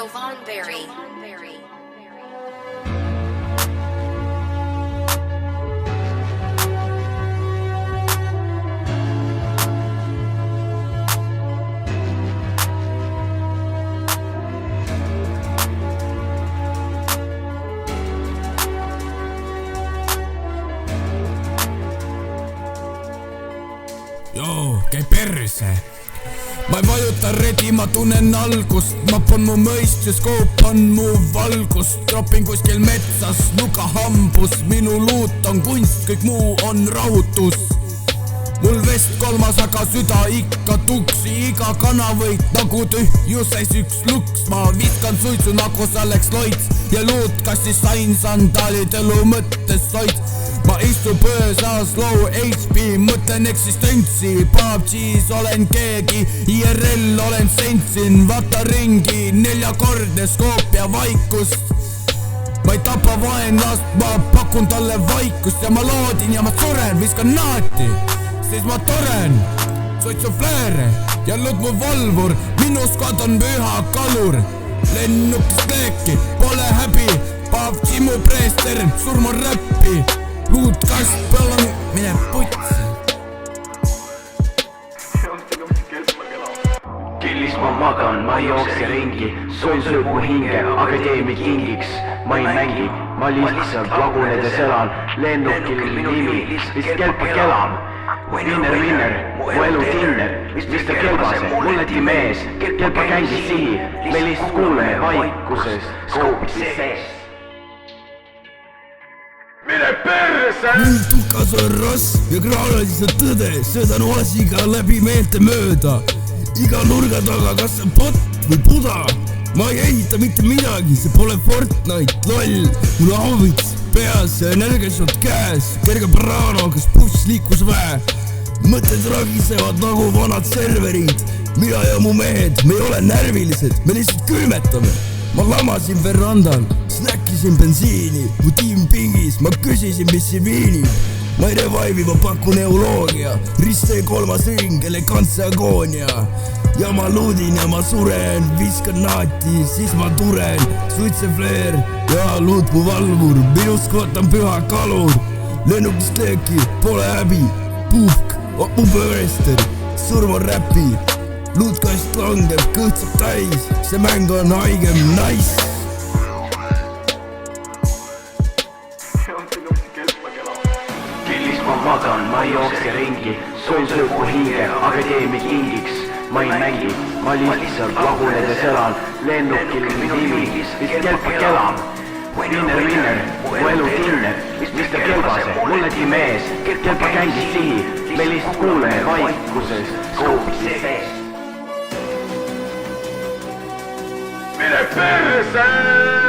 Jovan Berry. Joo, käi perse. Ma ei vajuta redi, ma tunnen algust. Mapp on mu mõistus, koop on mu valgus. Tropin kuskil metsas, nuka hambus. Minu luut on kunst, kõik muu on rahutus. Mul vest kolmas, aga süda ikka tuksi. Iga kanavõit nagu tühjuses üks luks. Ma viskan suitsu nagu see oleks loits. Ja luutkastis sain sandaalid elu mõttes soits. Ma istu põõsas low HP, mõtlen eksistentsi. PUBG's olen keegi, IRL olen sentsin. Vaata ringi, 4-kordne skoop ja vaikust. Ma ei tapa vaenlast, ma pakun talle vaikust. Ja ma loodin ja ma suren, viskan naati, siis ma toren suitsuflääre ja lõd mu valvur. Minu skad on püha kalur, lennukis leeki, pole häbi. PUBG mu preester, surm on räppi. Luutkast palun, mine putsi. Killis ma magan, ma jookse ringi. Sool sööb mu hinge, akadeemi kingiks. Ma ei mängi, ma lihtsalt lagunedes elan. Lennukil nimi, vist kelpa kelam. Winner, mu elu tinner. Vist ta kelbase, mulleti mees. Kelpa kängis sihi, me lihtsalt kuuleme vaikuses. Skoopis sees. Mine perse! Mul tukas on rasv ja kraanalis on tõde. Söödan oasiga läbi meelte mööda. Iga nurga taga, kas see pott või puda. Ma ei ehita mitte midagi, see pole Fortnite, loll. Mul avits peas, energiashot käes. Kerge praano, kas buss liikus väe. Mõtted ragisevad nagu vanad serverid. Mina ja mu mehed, me ei ole närvilised, me lihtsalt külmetame. Ma lamasin verandal, snäkkisin bensiini. Mu tiim pingis, ma küsisin, mis siin viinib. Ma ei revive'i, ma pakun euloogia. Riste kolmas ring, elegantse agoonia. Ja ma luudin ja ma suren. Viskan naati, siis ma turen. Suitsefleer ja luud mu valvur. Minu skot on püha kalur. Lennukist lööki, pole häbi. Puhk, mu pöörester, surm on räpi. Luutkast langeb, kõht saab täis. See mäng on haigem, nice. Killis ma magan, ma jookse ringi. Sool sööb mu hinge, akadeemi kingiks. Ma ei mängi, ma lihtsalt lagunedes elan. Lennukil nimi, vist kelpa kelam. Winner, mu elu tinner. Vist ta kelbase, mulleti mees. Kelpa kängis sihi, me lihtsalt kuuleme vaikuses. Skoopis sees. Mine perse!